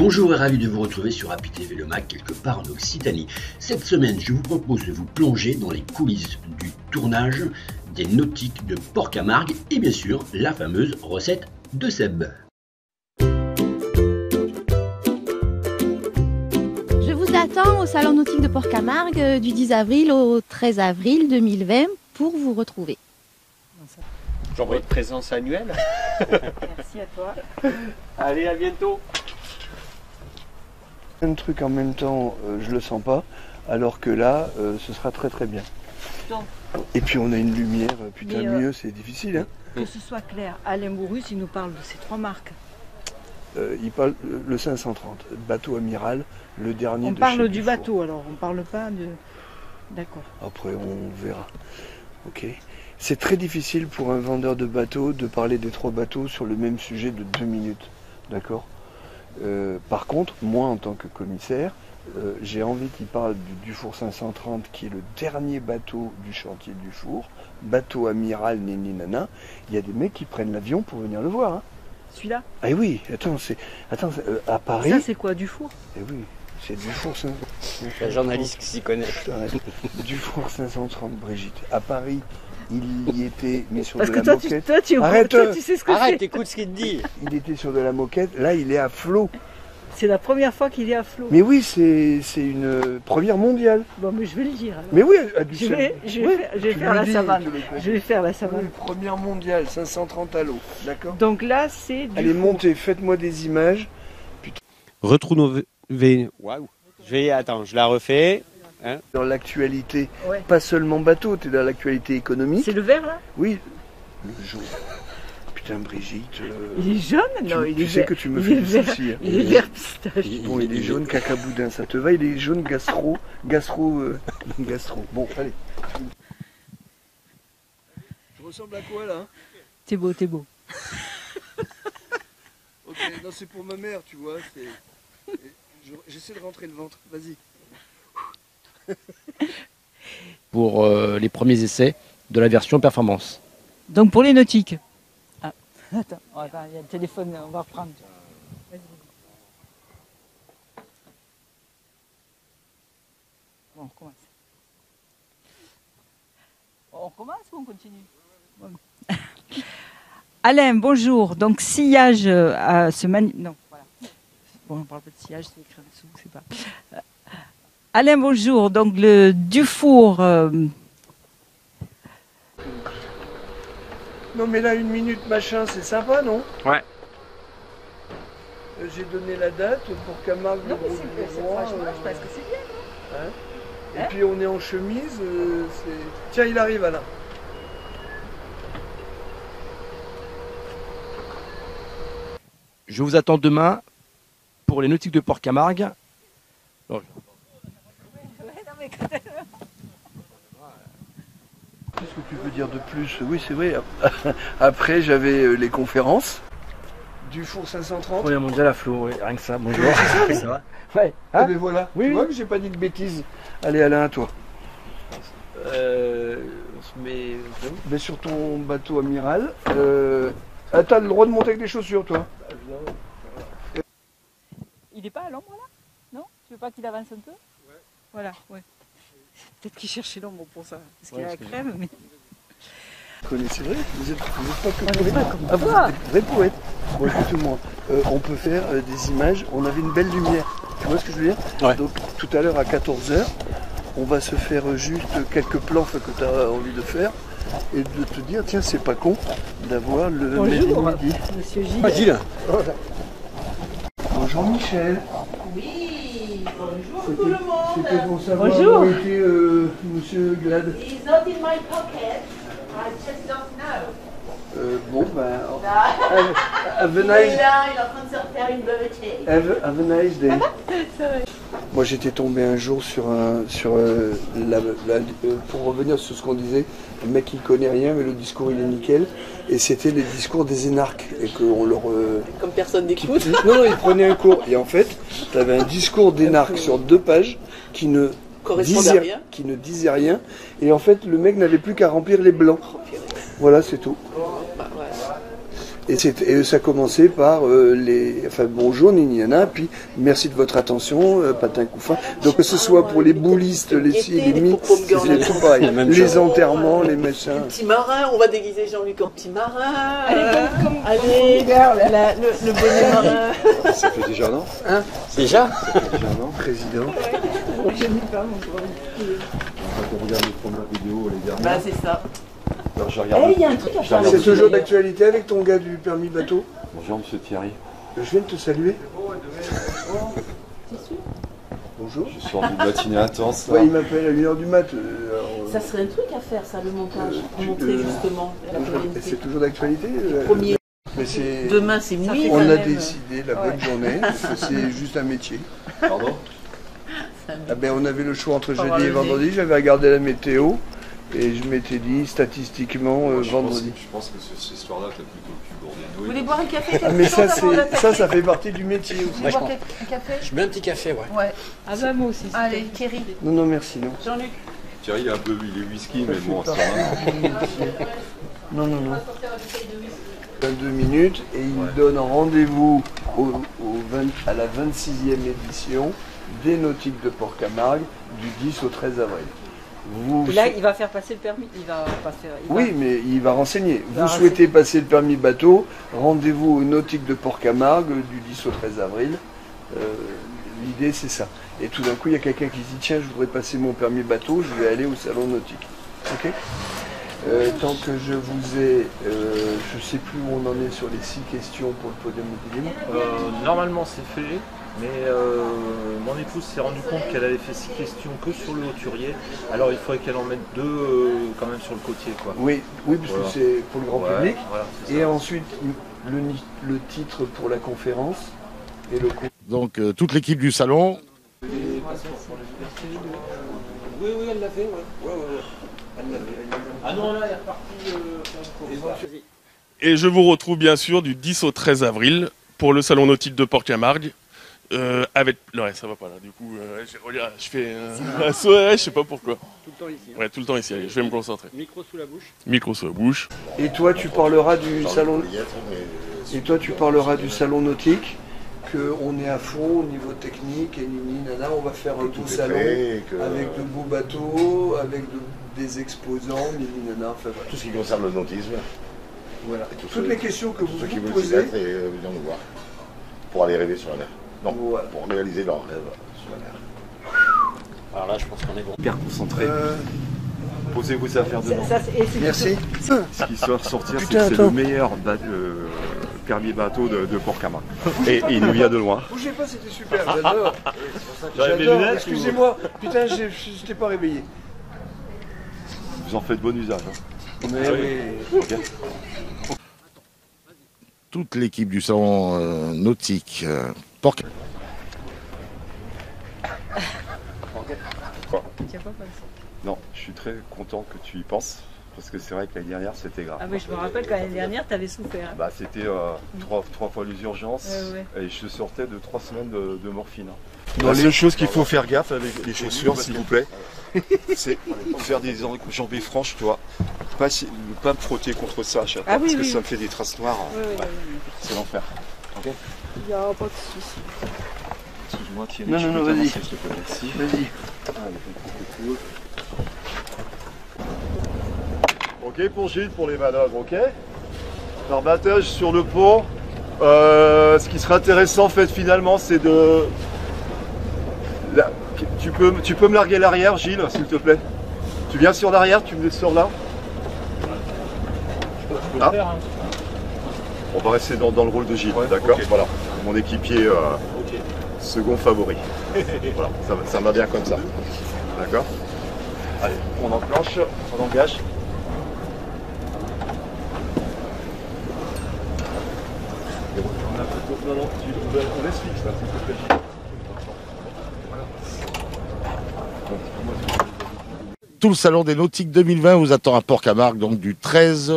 Bonjour et ravi de vous retrouver sur Happy TV Le Mac, quelque part en Occitanie. Cette semaine, je vous propose de vous plonger dans les coulisses du tournage des Nautiques de Port-Camargue et bien sûr, la fameuse recette de Seb. Je vous attends au Salon Nautique de Port-Camargue du 10 avril au 13 avril 2020 pour vous retrouver. J'envoie une présence annuelle. Merci à toi. Allez, à bientôt. Un truc en même temps, je le sens pas, alors que là, ce sera très très bien. Donc, et puis on a une lumière, putain mais, mieux, c'est difficile. Hein. que ce soit clair, Alain Bourrus, il nous parle de ces trois marques. Il parle le 530, bateau amiral, le dernier. On de parle chez du Dufour. bateau, alors on parle pas de... D'accord. Après on verra. Ok. C'est très difficile pour un vendeur de bateaux de parler des trois bateaux sur le même sujet de 2 minutes. D'accord. Par contre, moi en tant que commissaire, j'ai envie qu'il parle du Dufour 530 qui est le dernier bateau du chantier du Dufour, bateau amiral nini nana. Il y a des mecs qui prennent l'avion pour venir le voir. Hein. Celui-là? Ah oui, attends, à Paris. Ça c'est quoi, Dufour? Eh oui, c'est Dufour 530. Un journaliste qui s'y connaît. Dufour 530, Brigitte. À Paris, il y était, mais sur Parce de que la toi, moquette. Arrête, toi, tu sais ce que Arrête, c'est. écoute ce qu'il te dit. Il était sur de la moquette. Là, il est à flot. C'est la première fois qu'il est à flot. Mais oui, c'est une première mondiale. Bon, mais je vais le dire. Alors. Mais oui, à Je vais faire la savane. Je vais faire la savane. Oui, première mondiale, 530 à l'eau. D'accord. Donc là, c'est Allez, Dufour. montez, faites-moi des images. Retrouver. Waouh. Attends, je la refais. Hein, Dans l'actualité, Ouais. pas seulement bateau, tu es dans l'actualité économique. C'est le vert là? Oui, le jaune. Putain, Brigitte. Il est jaune? Non, il est tu sais vert. que tu me Il fais est du vert. souci. Hein. Il est vert pistache. Bon, il est jaune caca boudin, ça te va? Il est jaune gastro. Gastro. Bon, allez. Je ressemble à quoi là? T'es beau, t'es beau. Ok, non, c'est pour ma mère, tu vois. J'essaie de rentrer le ventre, vas-y. Pour les premiers essais de la version performance. Donc pour les nautiques. Ah, attends, il y a le téléphone, on va reprendre. Vas-y. Bon, on recommence. On recommence ou on continue? Bon. Alain, bonjour. Donc sillage à ce non, voilà. Bon, on parle pas de sillage, c'est écrit en dessous, c'est pas. Alain, bonjour. Donc le Dufour. Non, mais là, 1 minute, machin, c'est sympa, non? Ouais. J'ai donné la date pour Camargue. Non, mais franchement, je pense que c'est bien. Hein? Et puis on est en chemise. Tiens, il arrive, Alain. Je vous attends demain pour les Nautiques de Port-Camargue. Qu'est-ce que tu veux dire de plus? Oui, c'est vrai. Après, j'avais les conférences. Dufour 530. Première mondiale à flot, oui, rien que ça, bonjour. Ça va? Ouais. Ah, Hein? mais voilà. Oui, Tu oui. vois que j'ai pas dit de bêtises. Allez, Alain, à toi. On se met. Mais sur ton bateau amiral. T'as le droit de monter avec des chaussures, toi. Il n'est pas à l'ombre là? Non? Tu veux pas qu'il avance un peu? Ouais. Voilà, ouais. Peut-être qu'il cherchait l'ombre pour ça. Parce qu'il y a la crème, mais. Vous connaissez, vrai? Vous êtes pas que On n'est poète. pas comme Ah, vous toi. êtes des vrais poètes. Bon, écoute-moi, on peut faire des images. On avait une belle lumière. Tu vois ce que je veux dire? Ouais. Donc, tout à l'heure à 14h, on va se faire juste quelques plans que tu as envie de faire et de te dire, tiens, c'est pas con d'avoir le Bonjour, midi. Monsieur Gilles. Gilles. Bonjour Michel. Oui, bonjour tout le monde. C'était pour savoir Bonjour. où était Monsieur Glad. He's not in my pocket. I just don't know. Bon, ben, Là, have il a est nice, là, il est en train de se refaire une beuveté. have a nice day. Moi, j'étais tombé un jour pour revenir sur ce qu'on disait, le mec il connaît rien, mais le discours il est nickel. Et c'était les discours des énarques. Et qu'on leur. Comme personne n'écoute. Non, ils prenaient un cours. Et en fait, tu avais un discours d'énarque sur 2 pages qui ne Correspondait à rien. disait rien. Et en fait, le mec n'avait plus qu'à remplir les blancs. Voilà, c'est tout. Bah, ouais. Et ça a commencé par bonjour Niniana, puis merci de votre attention, patin couffin. Donc que ce soit pour les boulistes, les mythes, c'est tout pareil. Les enterrements, les machins. Petit marin, on va déguiser Jean-Luc en petit marin. Allez, le bonnet marin. Ça fait déjà un an. Hein? Déjà? Ça fait déjà un an, président. je n'ai pas mon On regarde les premières vidéos, les dernières. Bah c'est ça. Alors, je regarde. Il y a un truc à faire. C'est toujours d'actualité avec ton gars du permis bateau? Bonjour Monsieur Thierry. Je viens de te saluer. Bonjour. Je sors d'une matinée intense. Ouais, il m'appelle à 1h du mat. Ça serait un truc à faire, ça, le montage, pour montrer justement la pérennité. C'est toujours d'actualité. Premier. Mais c'est. Demain, c'est mouillé. On a décidé la bonne journée, parce que c'est juste un métier. Pardon? Ah ben, on avait le choix entre jeudi et vendredi. J'avais regardé la météo et je m'étais dit statistiquement vendredi. Je pense que cette histoire-là, t'as plutôt le cul bordé. Vous voulez boire un café? Ah, mais ça fait partie du métier aussi. Vous voulez boire un café? Je mets un petit café, ouais. Ouais. Ah bah moi aussi. Allez, Thierry. Non, merci, non. Jean-Luc. Thierry, il est un peu whisky, mais bon, ça va. Non. 22 minutes et il donne rendez-vous à la 26e édition des Nautiques de Port-Camargue du 10 au 13 avril. Et là, il va faire passer le permis. Oui, mais il va renseigner. Vous souhaitez passer le permis bateau, rendez-vous aux Nautiques de Port-Camargue du 10 au 13 avril. L'idée, c'est ça. Et tout d'un coup, il y a quelqu'un qui se dit, tiens, je voudrais passer mon permis bateau, je vais aller au salon nautique. Ok ? Tant que je vous ai, je ne sais plus où on en est sur les 6 questions pour le podium équilibre. Normalement c'est fait, mais mon épouse s'est rendue compte qu'elle avait fait 6 questions que sur le hauturier, alors il faudrait qu'elle en mette 2 quand même sur le côtier, quoi. Oui, parce que c'est pour le grand public. Voilà, et ensuite, le titre pour la conférence et le cours. Donc toute l'équipe du salon. Oui, elle l'a fait, ouais. Ah non, là, elle est repartie. Et je vous retrouve bien sûr du 10 au 13 avril pour le salon nautique de Port-Camargue. Avec. Ouais, ça va pas là, du coup, je fais un saut, je sais pas pourquoi. Tout le temps ici. Hein. Ouais, tout le temps ici, allez, je vais me concentrer. Micro sous la bouche. Micro sous la bouche. Et toi, tu parleras du salon. Et toi, tu parleras du salon nautique. On est à fond au niveau technique et nini nana, on va faire un beau salon avec de beaux bateaux, avec des exposants, nini nana, enfin voilà. Tout ce qui concerne le nautisme. Voilà. Toutes les questions que vous qui vous veulent posez. venir nous voir pour aller rêver sur la mer. Non, voilà. Pour réaliser leur rêve sur la mer. Alors là, je pense qu'on est bon. Hyper concentré. Posez vos affaires dedans. Merci. Ce qui sort sortir, c'est que c'est le meilleur permis bateau de Port-Camargue. Et il nous vient de loin. Bougez pas, c'était super, j'adore. J'adore, excusez-moi. Putain, je t'ai pas réveillé. Vous en faites bon usage. Hein. Mais oui. Okay. Toute l'équipe du salon nautique Port-Camargue. Non, je suis très content que tu y penses, parce que c'est vrai que l'année dernière c'était grave. Ah oui, je me rappelle qu'année dernière tu avais souffert. Bah, c'était 3 fois les urgences et je sortais de 3 semaines de morphine. La seule chose qu'il faut faire gaffe avec les chaussures, s'il vous plaît, c'est faire des enjambées franches, tu vois. Pas me frotter contre ça à chaque fois, parce que ça me fait des traces noires. C'est l'enfer. Ok. Il n'y a pas de souci. Excuse-moi Thierry, non, vas-y. Merci. Vas-y. Ok pour Gilles, pour les manœuvres, ok. L'armatage sur le pont. Ce qui serait intéressant en fait finalement c'est de... Là, tu peux me larguer l'arrière Gilles, s'il te plaît. Tu viens sur l'arrière, tu me laisses sur là. Ah. On va rester dans le rôle de Gilles, d'accord. Okay. Voilà, mon équipier second favori. Voilà, ça va bien comme ça. D'accord. Allez, on enclenche, on engage. On laisse fixe là, s'il te plaît. Tout le salon des nautiques 2020 vous attend à Port-Camargue, donc du 13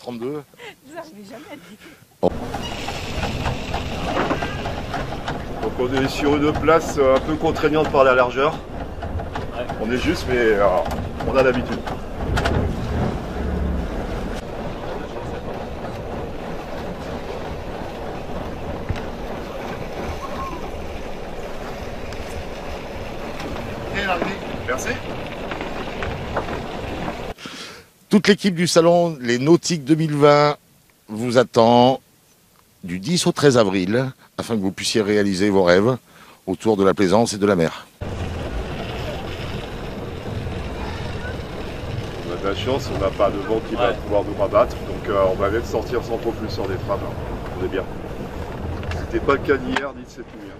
32. Donc on est sur une place un peu contraignante par la largeur. On est juste, mais on a l'habitude. Merci. Toute l'équipe du salon Les Nautiques 2020 vous attend du 10 au 13 avril afin que vous puissiez réaliser vos rêves autour de la plaisance et de la mer. On a de la chance, on n'a pas de vent qui va pouvoir nous rabattre, donc on va même sortir sans propulseur des trames. On est bien. C'était pas le cas d'hier ni de cette nuit.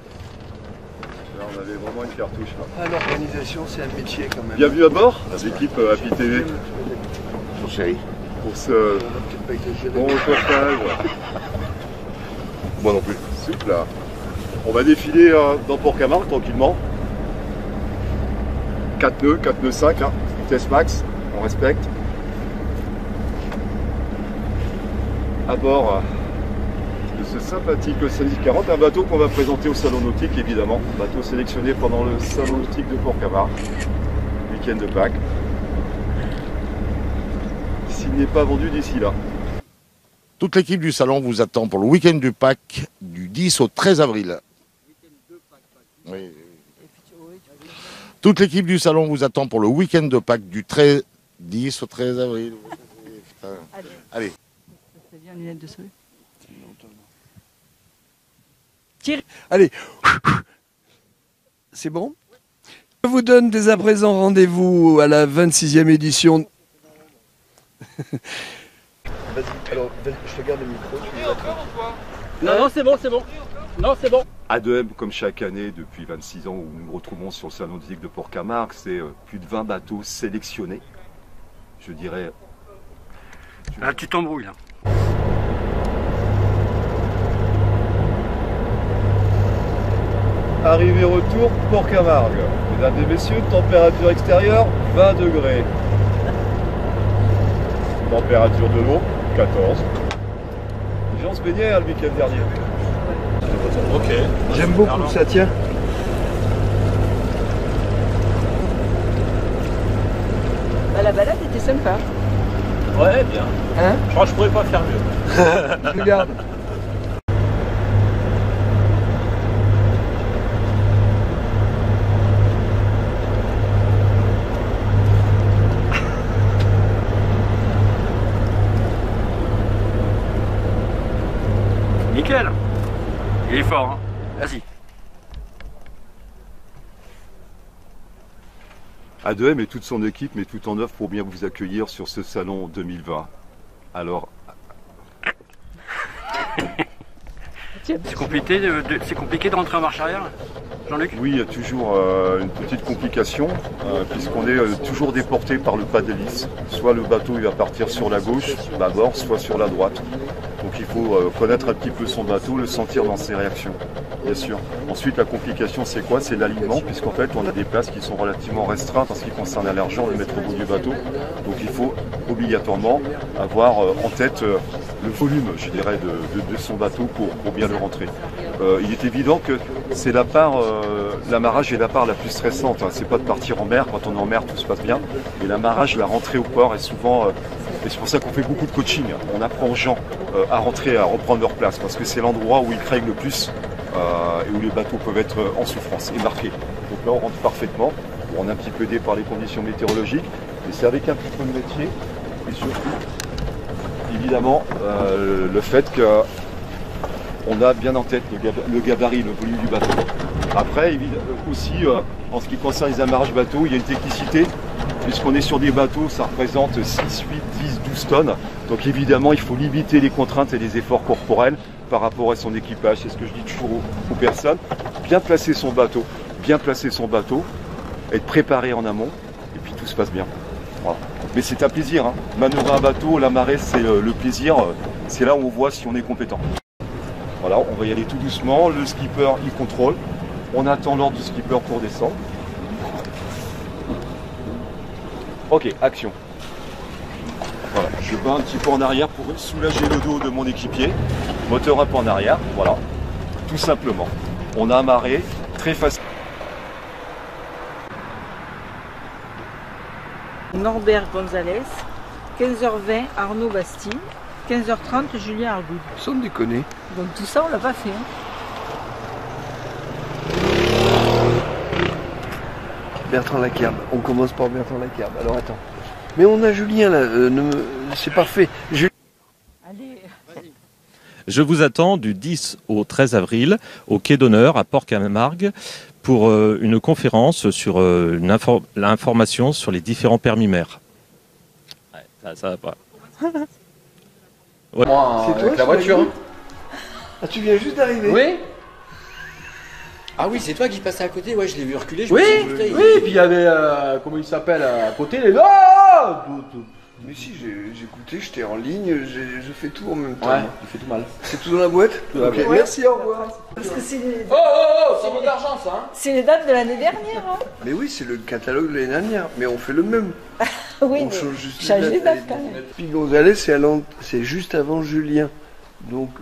Là, on avait vraiment une cartouche. Là. L'organisation, c'est un métier quand même. Bienvenue à bord, l'équipe Happy TV. Bonjour chérie. Pour ce bon reportage. Moi non plus. Super. On va défiler dans Port-Camargue tranquillement. 4 nœuds 5, hein. Vitesse max, on respecte. À bord de ce sympathique Oceanic 40, un bateau qu'on va présenter au Salon Nautique évidemment. Bateau sélectionné pendant le Salon Nautique de Port-Camargue, week-end de Pâques. S'il n'est pas vendu d'ici là. Toute l'équipe du salon vous attend pour le week-end du Pâques du 10 au 13 avril. Oui. Toute l'équipe du salon vous attend pour le week-end de Pâques du 10 au 13 avril. Allez. C'est bien, lunettes de soleil. Allez. C'est bon? Je vous donne dès à présent rendez-vous à la 26e édition. Vas-y, alors je te garde le micro. Non, c'est bon, c'est bon. Non, c'est bon. A2M, comme chaque année, depuis 26 ans, où nous nous retrouvons sur le Salon Nautique de Port-Camargue, c'est plus de 20 bateaux sélectionnés. Je dirais... Là, tu t'embrouilles, là. Arrivée-retour, Port-Camargue. Mesdames et messieurs, température extérieure, 20 degrés. Température de l'eau, 14. Les gens se baignaient le week-end dernier. Ok. J'aime beaucoup ça, tiens. Bah, la balade était sympa. Ouais, bien. Hein? Je crois que je pourrais pas faire mieux. Regarde. Nickel. Il est fort, hein. Vas-y. A2M et toute son équipe met tout en œuvre pour bien vous accueillir sur ce salon 2020. Alors... C'est compliqué, de rentrer en marche arrière, Jean-Luc? Oui, il y a toujours une petite complication, puisqu'on est toujours déporté par le pas d'hélice. Soit le bateau il va partir sur la gauche, bâbord, soit sur la droite. Donc il faut connaître un petit peu son bateau, le sentir dans ses réactions, bien sûr. Ensuite, la complication, c'est quoi? C'est l'alignement, puisqu'en fait, on a des places qui sont relativement restreintes en ce qui concerne l'argent, le mettre au bout du bateau. Donc il faut obligatoirement avoir en tête le volume, je dirais, de son bateau pour bien le rentrer. Il est évident que c'est la part, l'amarrage est la part la plus stressante. Hein. C'est pas de partir en mer, quand on est en mer, tout se passe bien. Mais l'amarrage, la rentrée au port est souvent... et c'est pour ça qu'on fait beaucoup de coaching. On apprend aux gens à rentrer, à reprendre leur place, parce que c'est l'endroit où ils craignent le plus et où les bateaux peuvent être en souffrance et marqués. Donc là, on rentre parfaitement. On est un petit peu aidé par les conditions météorologiques, mais c'est avec un petit peu de métier et surtout, évidemment, le fait qu'on a bien en tête le gabarit, le volume du bateau. Après, aussi, en ce qui concerne les amarrages bateaux, il y a une technicité. Puisqu'on est sur des bateaux, ça représente 6, 8, 10, 12 tonnes. Donc évidemment, il faut limiter les contraintes et les efforts corporels par rapport à son équipage. C'est ce que je dis toujours aux personnes. Bien placer son bateau, être préparé en amont, et puis tout se passe bien. Voilà. Mais c'est un plaisir. Hein. Manœuvrer un bateau, la marée, c'est le plaisir. C'est là où on voit si on est compétent. Voilà, on va y aller tout doucement. Le skipper, il contrôle. On attend l'ordre du skipper pour descendre. Ok, action. Voilà, je bats un petit peu en arrière pour soulager le dos de mon équipier. Moteur un peu en arrière, voilà. Tout simplement. On a amarré, très facile. Norbert Gonzalez, 15h20 Arnaud Bastille, 15h30 Julien Argoud. Sans déconner. Donc tout ça on l'a pas fait. Hein. Bertrand Laquerbe. On commence par Bertrand Laquerbe. Alors attends. Mais on a Julien là, c'est parfait. Je vous attends du 10 au 13 avril au Quai d'Honneur à Port-Camargue pour une conférence sur l'information sur les différents permis mers. Ouais, ça va pas. Ouais. Moi, c'est toi, avec la voiture. Hein. Ah, tu viens juste d'arriver. Oui. Ah oui, c'est toi qui passais à côté. Ouais, je l'ai vu reculer. Oui, et puis il y avait, comment il s'appelle à côté, les gars. Mais si, j'écoutais, j'étais en ligne, je fais tout en même temps. Ouais, tu fais tout mal. C'est tout dans la boîte. Okay. Ouais. Merci, au revoir. Parce que c'est les... c'est votre argent ça. Hein. C'est les dates de l'année dernière. Hein. Mais oui, c'est le catalogue de l'année dernière, mais on fait le même. Oui, on change juste les dates quand même. Puis Gonzalez, c'est juste avant Julien. Donc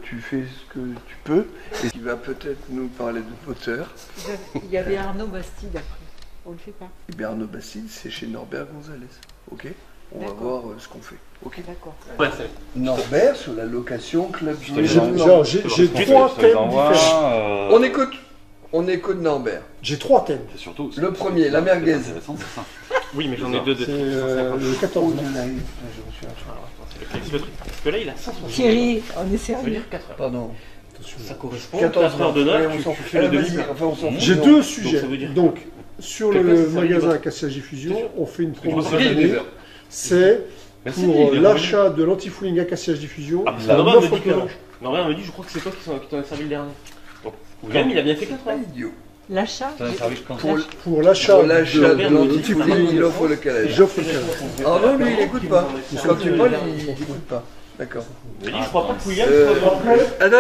tu fais ce que tu peux. Et il va peut-être nous parler de moteur. Il y avait Arnaud Bastide après. On le fait pas. Et bien Arnaud Bastide, c'est chez Norbert Gonzalez. Ok. On va voir ce qu'on fait. Ok. D'accord. Norbert sur la location Club. J'ai 3 thèmes différents. On écoute Norbert. J'ai 3 thèmes. Surtout. Le premier, la merguez. Oui, mais j'en ai 2 de. C'est le 14 mai. Parce que là, il a 160. Thierry, on est sérieux. Pardon. Ça correspond. 14 heures de notes, tu fais le demi. J'ai 2 sujets. Donc, sur le magasin Acacia Diffusion, on fait une promotion d'année. C'est pour l'achat de l'anti-fouling Acacia Diffusion. Norbert me dit, je crois que c'est toi qui t'en as servi le dernier. Donc, même, il a bien fait 4 ans. L'achat pour l'achat de l'anti-fouling, il offre le calage. J'offre le calage. Ah non, lui, il n'écoute pas. Quand tu parles, il n'écoute pas. D'accord. Je crois pas que William. Attends.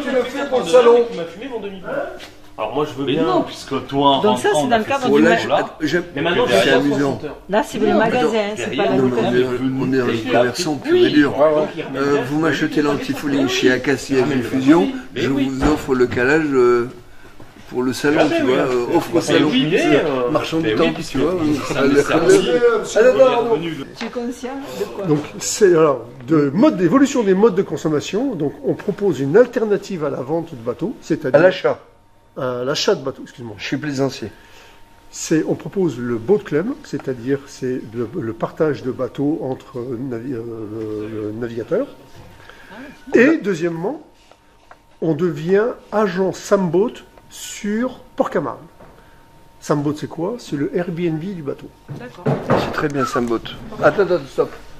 Tu le fais pour le salon. Tu m'as fumé mon demi-point. Alors moi je veux bien. Non, puisque toi. Donc ça c'est dans le cadre du magasin. Mais maintenant c'est amusant. Là c'est le magasin, c'est pas la location. On est dans le commerçant pur et dur. Vous m'achetez l'anti-fouling chez Acacia Diffusion, je vous offre le calage pour le salon, tu vois, offre au salon. Marchand du temps, tu vois. Tu es conscient de quoi? Donc c'est alors d'évolution des modes de consommation. Donc on propose une alternative à la vente de bateaux, c'est-à-dire à l'achat de bateaux, excuse-moi. Je suis plaisancier. On propose le boat club, c'est-à-dire c'est le partage de bateaux entre navigateurs. Et deuxièmement, on devient agent Samboat sur Port-Camargue. Samboat, c'est quoi? C'est le Airbnb du bateau. D'accord. C'est très bien Samboat. Attends,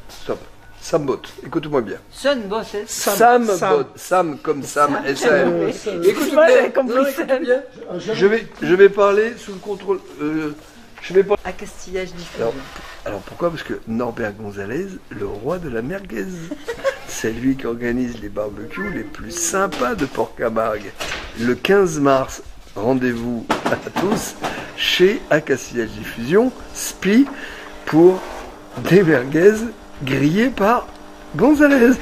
stop. Samboat, écoute-moi bien. Samboat. Sam comme Sam, S-A-M. Écoute-moi bien. Je vais parler sous le contrôle. À Castillage différent. Alors pourquoi? Parce que Norbert Gonzalez, le roi de la merguez, c'est lui qui organise les barbecues les plus sympas de Port-Camargue. Le 15 mars, rendez-vous à tous chez Acacia Diffusion, SPI, pour des merguez grillées par Gonzalez.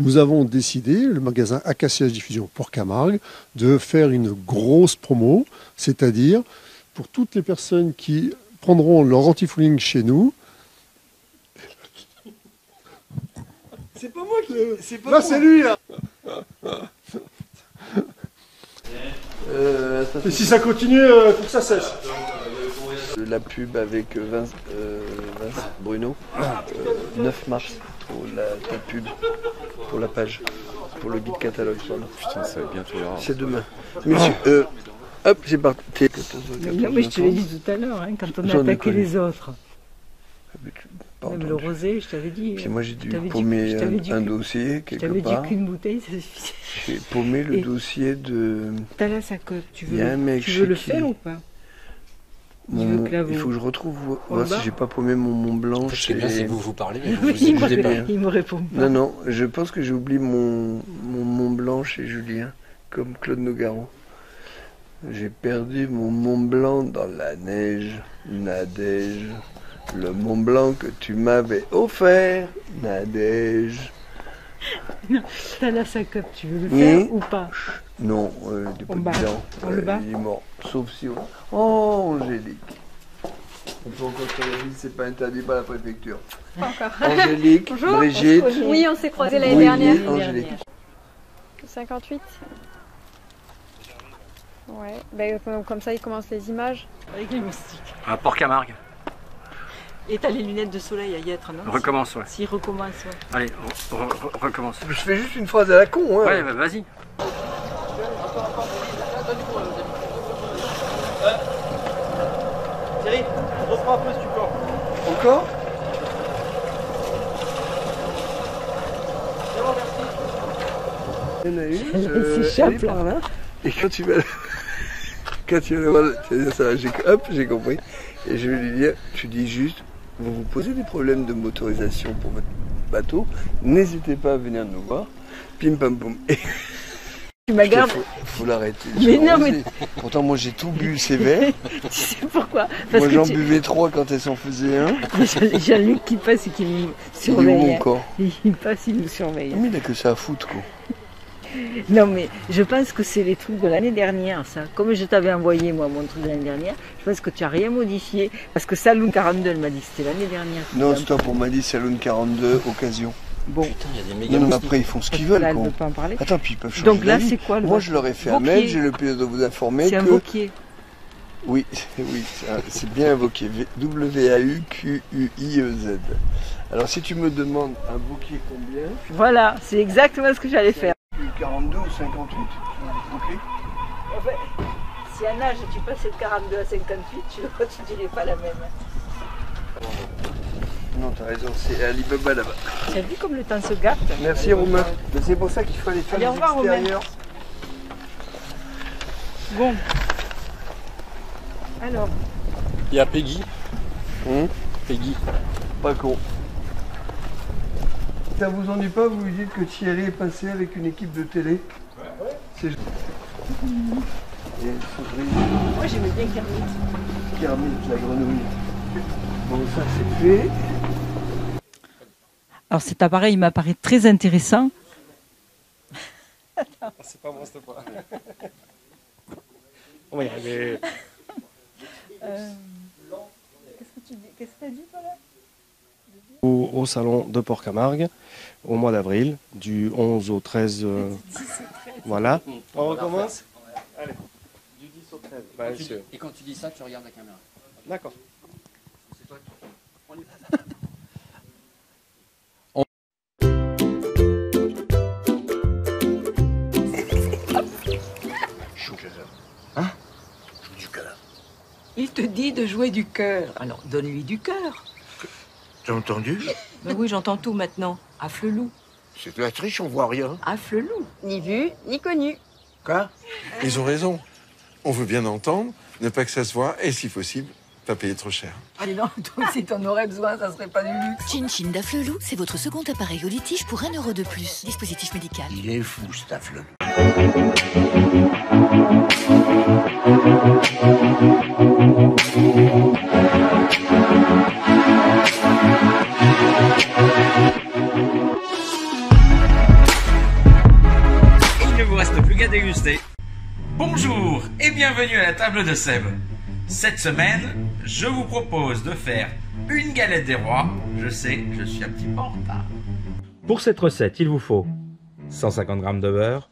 Nous avons décidé, le magasin Acacia Diffusion Port-Camargue, de faire une grosse promo, c'est-à-dire pour toutes les personnes qui prendront leur anti-fouling chez nous. C'est pas moi qui. C'est pas là, c'est lui, là. Et si ça continue, il faut que ça cesse. La pub avec Vince Bruno, 9 mars pour ta pub, pour la page, pour le guide catalogue. Putain, ça va bientôt là. C'est demain. Monsieur, hop, c'est parti. Non, mais je te l'ai dit tout à l'heure, hein, quand on a attaqué les autres. Même le rosé, je t'avais dit. Puis moi j'ai dû paumer un dossier quelque part. Je t'avais dit qu'une bouteille, ça suffisait. J'ai paumé le dossier de. T'as là sa coque, tu veux le faire ou pas? Il faut que je retrouve voir si j'ai pas paumé mon Mont Blanc. C'est bien si vous parlez, mais vous écoutez pas. Il me répond pas. Non, je pense que j'ai oublié mon Mont Blanc chez Julien, comme Claude Nogaron. J'ai perdu mon Mont Blanc dans la neige, Nadège. Le Mont Blanc que tu m'avais offert, Nadège. Non, t'as là sa coque, tu veux le faire ou pas? Non, il n'est pas dedans. Il est mort. Sauf si. Oh, Angélique. On peut encore sur la ville, c'est pas interdit par la préfecture. Encore. Angélique, bonjour. Brigitte. Oui, on s'est croisés l'année dernière. Angélique. 58. Ouais, ben, comme ça, il commence les images. Avec les moustiques. À Port-Camargue. Et t'as les lunettes de soleil à y être, non? Recommence, ouais. S'il recommence, ouais. Allez, recommence. Je fais juste une phrase à la con, hein. Ouais, bah, vas-y. Thierry, reprends un peu ce support. Encore? Il y en a une, elle est par là. Et quand tu vas la voir, tu vas dire ça, j'ai compris. Et je vais lui dire, tu dis juste, vous vous posez des problèmes de motorisation pour votre bateau, n'hésitez pas à venir nous voir. Pim pam poum. Tu m'as gardé. Faut l'arrêter. Mais non, mais. Pourtant, moi j'ai tout bu sévère. Tu sais pourquoi? Moi j'en buvais 3 quand elle s'en faisait un. Jean-Luc qui passe et qui nous surveille. Il est où encore? Il passe, il nous surveille. Mais il a que ça à foutre, quoi. Non, mais je pense que c'est les trucs de l'année dernière, ça. Comme je t'avais envoyé, moi, mon truc de l'année dernière, je pense que tu n'as rien modifié. Parce que Saloon 42, elle m'a dit que c'était l'année dernière. Non, stop, on m'a dit Saloon 42, occasion. Bon. Putain, il y a des méga non, mais après, ils font ce qu'ils veulent, là, quoi. Elle veut pas en parler. Attends, puis ils peuvent changer. Donc là, d'avis. c'est quoi le Moi, je leur ai fait un mail, j'ai le plaisir de vous informer c'est que... un bouquier. Oui, oui, c'est bien invoqué. W-A-U-Q-U-I-E-Z. Alors, si tu me demandes un bouquier combien? Voilà, c'est exactement ce que j'allais faire. 42 ou 58, ok. En fait, si à un âge tu passes de 42 à 58, tu dirais pas la même. Non, t'as raison, c'est Alibaba là-bas. Tu as vu comme le temps se gâte? Merci Romain. Mais c'est pour ça qu'il faut aller faire Allez, au revoir, Romain. Bon. Alors. Il y a Peggy. Peggy. Pas con. Ça vous ennuie pas, vous lui dites que Thierry est passé avec une équipe de télé? Ouais. C'est... Moi j'aimais bien Kermit. Kermit, la grenouille. Bon, ça c'est fait. Alors cet appareil m'apparaît très intéressant. C'est pas bon, c'est pas. On va y arriver. Qu'est-ce que tu as dit toi là? Au salon de Port-Camargue, au mois d'avril, du 11 au 13. Voilà. On recommence? Allez. Du 10 au 13. Bah, et quand tu dis ça, tu regardes la caméra. D'accord. C'est toi qui... On y va. Hein? Joue du cœur. Il te dit de jouer du cœur. Alors donne-lui du cœur. T'as entendu? Ben oui, j'entends tout maintenant. Affle-loup. C'est de la triche, on voit rien. Affle-loup. Ni vu, ni connu. Quoi? Ils ont raison. On veut bien entendre, ne pas que ça se voit, et si possible, pas payer trop cher. Allez non, toi si t'en aurais besoin, ça serait pas du luxe. Chin Chin d'Afflelou, c'est votre second appareil au litige pour 1 € de plus. Dispositif médical. Il est fou, cet Afflelou. Il ne vous reste plus qu'à déguster. Bonjour et bienvenue à la table de Seb. Cette semaine, je vous propose de faire une galette des rois. Je sais, je suis un petit peu en retard. Pour cette recette, il vous faut 150 g de beurre,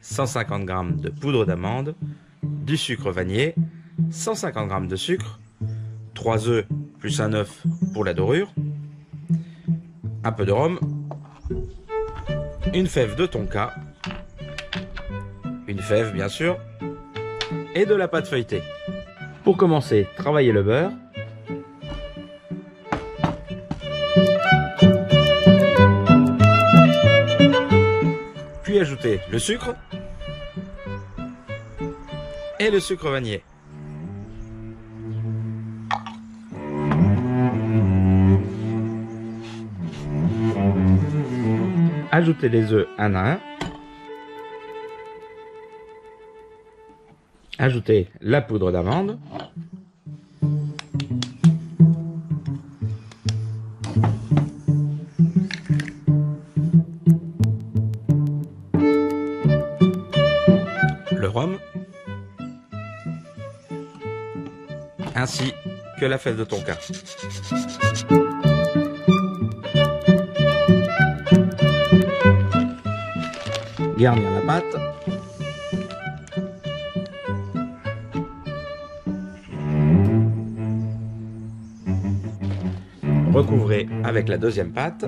150 g de poudre d'amande, du sucre vanillé, 150 g de sucre, 3 œufs plus un œuf pour la dorure, un peu de rhum, une fève de tonka, une fève bien sûr, et de la pâte feuilletée. Pour commencer, travaillez le beurre. Puis ajoutez le sucre et le sucre vanillé. Ajoutez les œufs un à un. Ajoutez la poudre d'amande. Le rhum. Ainsi que la fève de tonka. Garnir la pâte. Recouvrez avec la deuxième pâte.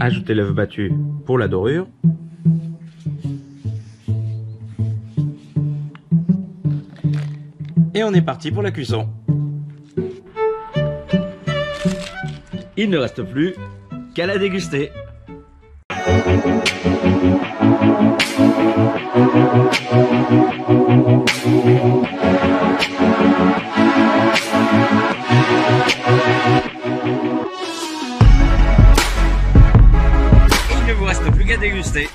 Ajoutez l'œuf battu pour la dorure. Et on est parti pour la cuisson. Il ne reste plus qu'à la déguster. Il ne vous reste plus qu'à déguster.